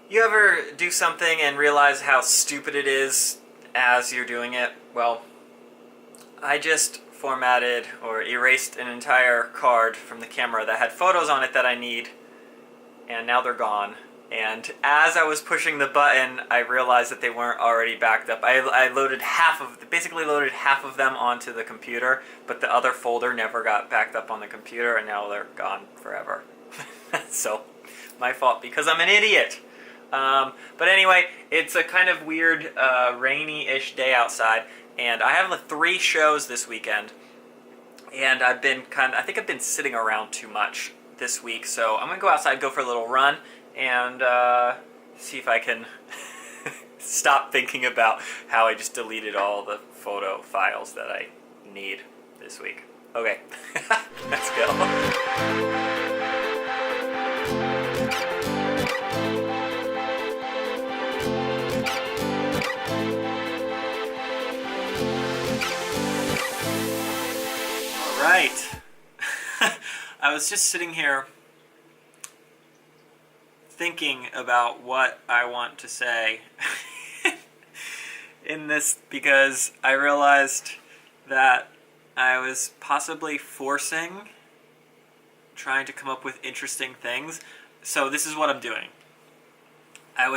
You ever do something and realize how stupid it is as you're doing it? Well, I just formatted or erased an entire card from the camera that had photos on it that I need, and now they're gone. And as I was pushing the button, I realized that they weren't already backed up. I basically loaded half of them onto the computer, but the other folder never got backed up on the computer, and now they're gone forever. So, my fault because I'm an idiot. But anyway, it's a kind of weird, rainy-ish day outside, and I have 3 shows this weekend, and I think I've been sitting around too much this week, so I'm gonna go outside, go for a little run, and see if I can stop thinking about how I just deleted all the photo files that I need this week. Okay, let's go. Right. I was just sitting here thinking about what I want to say in this because I realized that I was possibly trying to come up with interesting things. So this is what I'm doing. I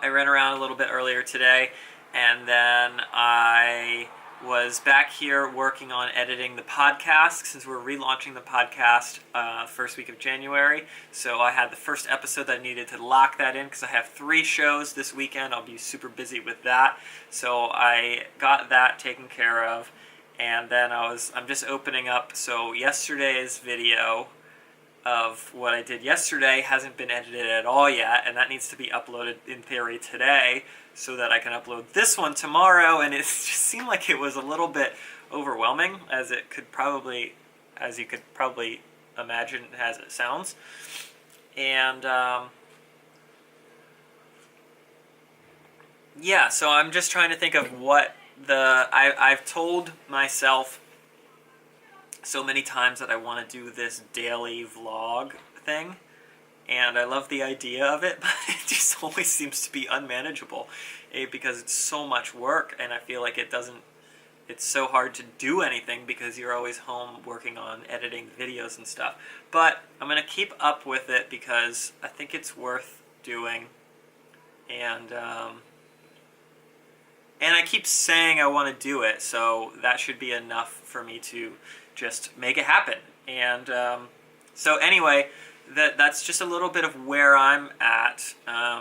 ran around a little bit earlier today, and then I was back here working on editing the podcast since we're relaunching the podcast first week of January. So I had the first episode that I needed to lock that in because I have 3 shows this weekend. I'll be super busy with that. So I got that taken care of, and then I'm just opening up. So yesterday's video of what I did yesterday hasn't been edited at all yet, and that needs to be uploaded in theory today so that I can upload this one tomorrow. And it just seemed like it was a little bit overwhelming, as you could probably imagine as it sounds. And yeah, so I'm just trying to think of what I've told myself so many times that I want to do this daily vlog thing, and I love the idea of it, but it just always seems to be unmanageable, because it's so much work, and I feel like it's so hard to do anything because you're always home working on editing videos and stuff. But I'm going to keep up with it because I think it's worth doing, and I keep saying I want to do it, so that should be enough for me to just make it happen. And so anyway, that's just a little bit of where I'm at.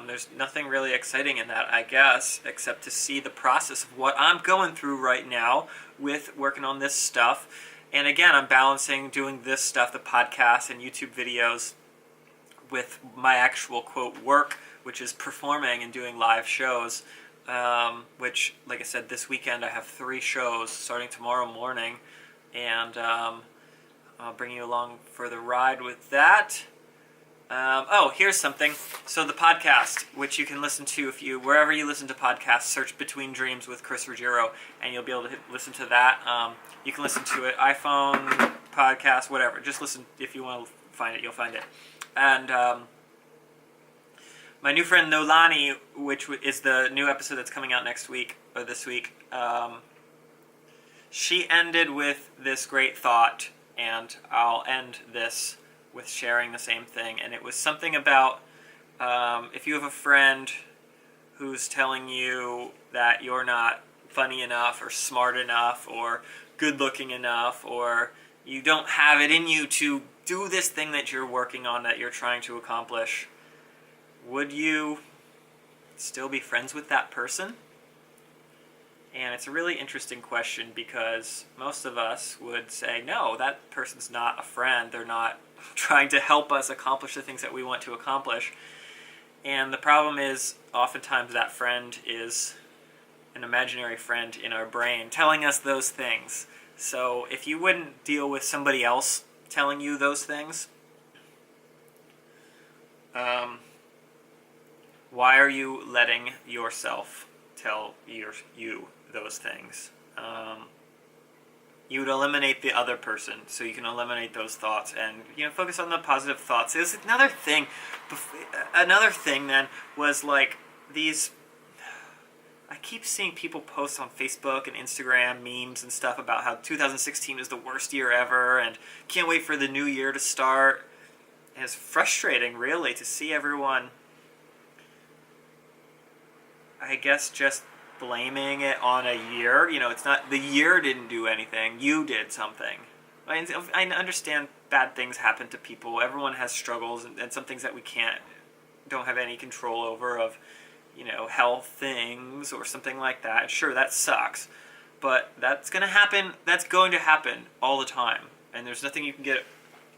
There's nothing really exciting in that, I guess, except to see the process of what I'm going through right now with working on this stuff. And again, I'm balancing doing this stuff, the podcast and YouTube videos, with my actual, quote, work, which is performing and doing live shows, which, like I said, this weekend I have 3 shows starting tomorrow morning, and I'll bring you along for the ride with that. Here's something. So the podcast, which you can listen to wherever you listen to podcasts, search Between Dreams with Chris Ruggiero, and you'll be able to listen to that. You can listen to it, iPhone, podcast, whatever. Just listen. If you want to find it, you'll find it. And my new friend Nolani, which is the new episode that's coming out next week, or this week, she ended with this great thought, and I'll end this with sharing the same thing. And it was something about if you have a friend who's telling you that you're not funny enough or smart enough or good looking enough, or you don't have it in you to do this thing that you're working on, that you're trying to accomplish, would you still be friends with that person? And it's a really interesting question, because most of us would say, no, that person's not a friend. They're not trying to help us accomplish the things that we want to accomplish. And the problem is, oftentimes that friend is an imaginary friend in our brain telling us those things. So if you wouldn't deal with somebody else telling you those things, why are you letting yourself tell you those things? you would eliminate the other person, so you can eliminate those thoughts and focus on the positive thoughts. There's another thing. Another thing then was like these. I keep seeing people post on Facebook and Instagram memes and stuff about how 2016 is the worst year ever and can't wait for the new year to start. And it's frustrating, really, to see everyone, I guess, just blaming it on a year. It's not, the year didn't do anything. You did something. I understand bad things happen to people. Everyone has struggles and some things that we don't have any control over of, health things or something like that. Sure, that sucks. But that's going to happen. That's going to happen all the time. And there's nothing you can get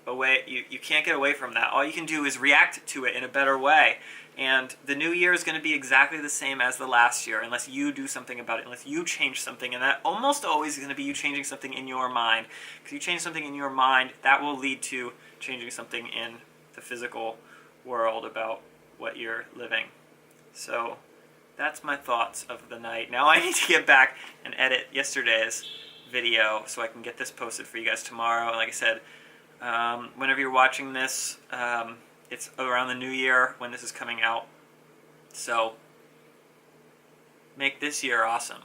away. You can't get away from that. All you can do is react to it in a better way. And the new year is going to be exactly the same as the last year unless you do something about it, unless you change something. And that almost always is going to be you changing something in your mind. Because you change something in your mind, that will lead to changing something in the physical world about what you're living. So that's my thoughts of the night. Now I need to get back and edit yesterday's video so I can get this posted for you guys tomorrow. Like I said, whenever you're watching this, it's around the new year when this is coming out. So make this year awesome.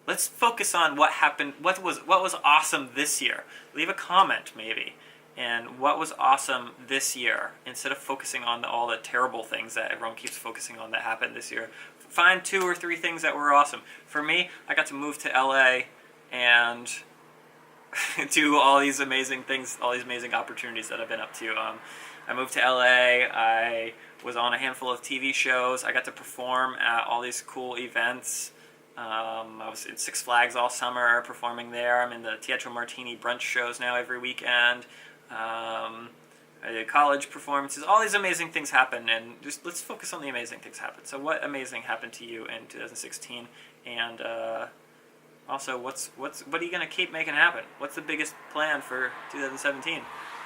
Let's focus on what happened. What was awesome this year? Leave a comment maybe. And what was awesome this year, instead of focusing on all the terrible things that everyone keeps focusing on that happened this year. Find 2 or 3 things that were awesome. For me, I got to move to LA and do all these amazing things, all these amazing opportunities that I've been up to. I moved to LA, I was on a handful of TV shows, I got to perform at all these cool events. I was in Six Flags all summer performing there. I'm in the Teatro Martini brunch shows now every weekend. I did college performances. All these amazing things happen, and just let's focus on the amazing things happen. So what amazing happened to you in 2016? And also, what are you going to keep making happen? What's the biggest plan for 2017?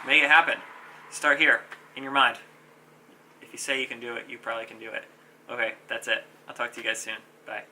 Make it happen. Start here, in your mind. If you say you can do it, you probably can do it. Okay, that's it. I'll talk to you guys soon. Bye.